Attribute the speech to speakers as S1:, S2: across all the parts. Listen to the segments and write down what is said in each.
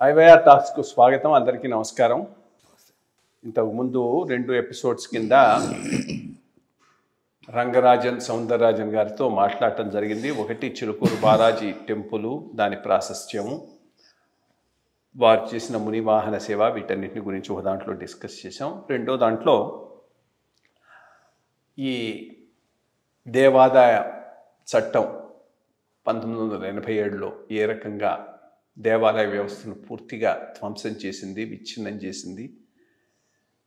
S1: IYR టాక్స్కు స్వాగతం. అందరికీ నమస్కారం. ఇంతకుముందు 2 ఎపిసోడ్స్ కింద రంగరాజన్ సౌందరరాజన్ గారితో మాట్లాడటం జరిగింది. ఒకటి చిలుకూరు బాలాజీ టెంపుల్, దాని ప్రాశస్త్యము, వారు చేసిన మునివాహన సేవ, వీటన్నిటిని గురించి ఒక దాంట్లో డిస్కస్ చేసాం. రెండో దాంట్లో ఈ దేవాదాయ చట్టం 1987లో ఏ రకంగా దేవాలయ వ్యవస్థను పూర్తిగా ధ్వంసం చేసింది, విచ్ఛిన్నం చేసింది,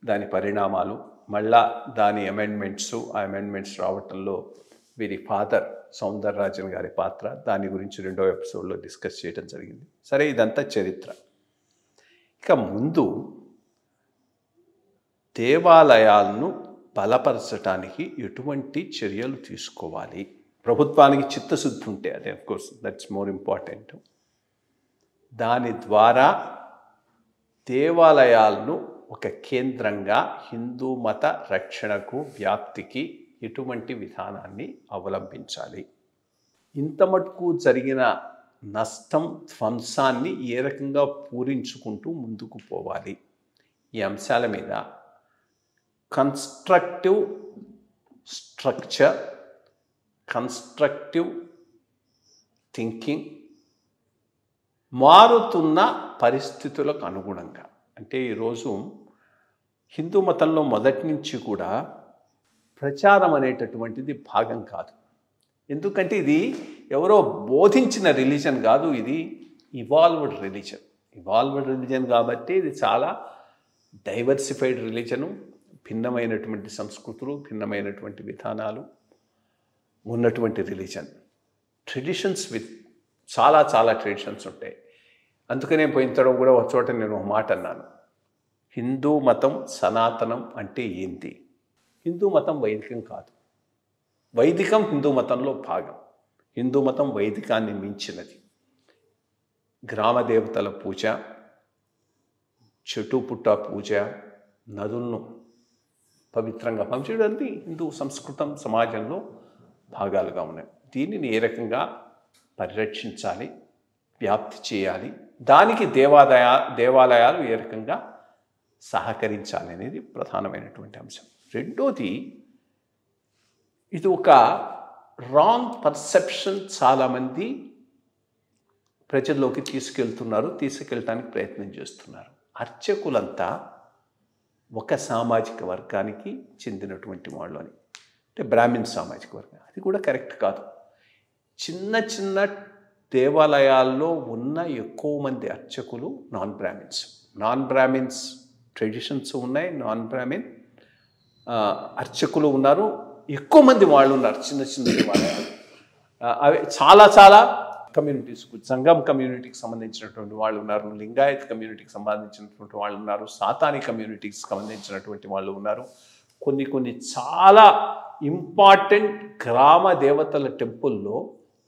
S1: దాని పరిణామాలు, మళ్ళా దాని ఆ అమెండ్మెంట్స్ రావటంలో వీరి ఫాదర్ సౌందరరాజన్ గారి పాత్ర, దాని గురించి 2వ ఎపిసోడ్లో డిస్కస్ చేయడం జరిగింది. సరే, ఇదంతా చరిత్ర. ఇక ముందు దేవాలయాలను బలపరచడానికి ఎటువంటి చర్యలు తీసుకోవాలి? ప్రభుత్వానికి చిత్తశుద్ధి ఉంటే, అదే అఫ్కోర్స్ దట్స్ మోర్ ఇంపార్టెంట్. దాని ద్వారా దేవాలయాలను ఒక కేంద్రంగా హిందూ మత రక్షణకు, వ్యాప్తికి ఎటువంటి విధానాన్ని అవలంబించాలి? ఇంత మటుకు జరిగిన నష్టం, ధ్వంసాన్ని ఏ రకంగా పూరించుకుంటూ ముందుకు పోవాలి? ఈ అంశాల మీద కన్స్ట్రక్టివ్ స్ట్రక్చర్, కన్స్ట్రక్టివ్ థింకింగ్, మారుతున్న పరిస్థితులకు అనుగుణంగా, అంటే ఈరోజు హిందూ మతంలో మొదటి నుంచి కూడా ప్రచారం అనేటటువంటిది భాగం కాదు. ఎందుకంటే ఇది ఎవరో బోధించిన రిలీజన్ కాదు, ఇది ఇవాల్వ్డ్ రిలీజన్ కాబట్టి ఇది చాలా డైవర్సిఫైడ్ రిలీజను, భిన్నమైనటువంటి సంస్కృతులు, భిన్నమైనటువంటి విధానాలు ఉన్నటువంటి రిలీజన్. ట్రెడిషన్స్ చాలా ట్రెడిషన్స్ ఉంటాయి. అందుకనే పోయిన కూడా ఒక చోట నేను ఒక మాట అన్నాను, హిందూ మతం సనాతనం అంటే ఏంటి? హిందూ మతం వైదికం కాదు, వైదికం హిందూ మతంలో భాగం. హిందూ మతం వైదికాన్ని మించినది. గ్రామ దేవతల పూజ, చెట్టు పుట్ట పూజ, నదులను పవిత్రంగా పంచడానికి హిందూ సంస్కృతం సమాజంలో భాగాలుగా ఉన్నాయి. దీనిని ఏ రకంగా పరిరక్షించాలి, వ్యాప్తి చేయాలి, దానికి దేవాలయాలు ఏ రకంగా సహకరించాలి అనేది ప్రధానమైనటువంటి అంశం. రెండోది, ఇది ఒక రాంగ్ పర్సెప్షన్ చాలామంది ప్రజల్లోకి తీసుకెళ్ళటానికి ప్రయత్నం చేస్తున్నారు. అర్చకులంతా ఒక సామాజిక వర్గానికి చెందినటువంటి వాళ్ళు అని, అంటే బ్రాహ్మణ్ సామాజిక వర్గం. అది కూడా కరెక్ట్ కాదు. చిన్న దేవాలయాల్లో ఉన్న ఎక్కువ మంది అర్చకులు నాన్ బ్రాహ్మిన్స్ ట్రెడిషన్స్ ఉన్నాయి, నాన్ బ్రాహ్మిన్ అర్చకులు ఉన్నారు, ఎక్కువ మంది వాళ్ళు ఉన్నారు. చిన్న దేవాలయాలు అవి చాలా కమ్యూనిటీస్, సంఘం కమ్యూనిటీకి సంబంధించినటువంటి వాళ్ళు ఉన్నారు, లింగాయత్ కమ్యూనిటీకి సంబంధించినటువంటి వాళ్ళు ఉన్నారు, సాతాని కమ్యూనిటీకి సంబంధించినటువంటి వాళ్ళు ఉన్నారు. కొన్ని చాలా ఇంపార్టెంట్ గ్రామ దేవతల టెంపుల్లో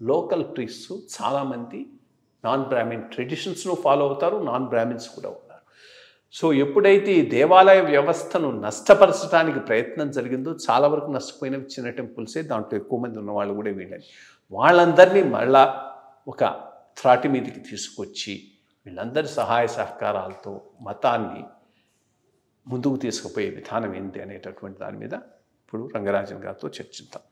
S1: లోకల్ ప్రీస్ట్స్ చాలామంది నాన్ బ్రాహ్మిన్ ట్రెడిషన్స్ను ఫాలో అవుతారు, నాన్ బ్రాహ్మిన్స్ కూడా ఉన్నారు. సో ఎప్పుడైతే ఈ దేవాలయ వ్యవస్థను నష్టపరచడానికి ప్రయత్నం జరిగిందో, చాలా వరకు నష్టపోయినవి చిన్న టెంపుల్సే, దాంట్లో ఎక్కువ మంది ఉన్నవాళ్ళు కూడా వీళ్ళని. వాళ్ళందరినీ మళ్ళా ఒక త్రాటి మీదకి తీసుకొచ్చి వీళ్ళందరి సహాయ సహకారాలతో మతాన్ని ముందుకు తీసుకుపోయే విధానం ఏంటి అనేటటువంటి దాని మీద ఇప్పుడు రంగరాజన్ గారితో చర్చిద్దాం.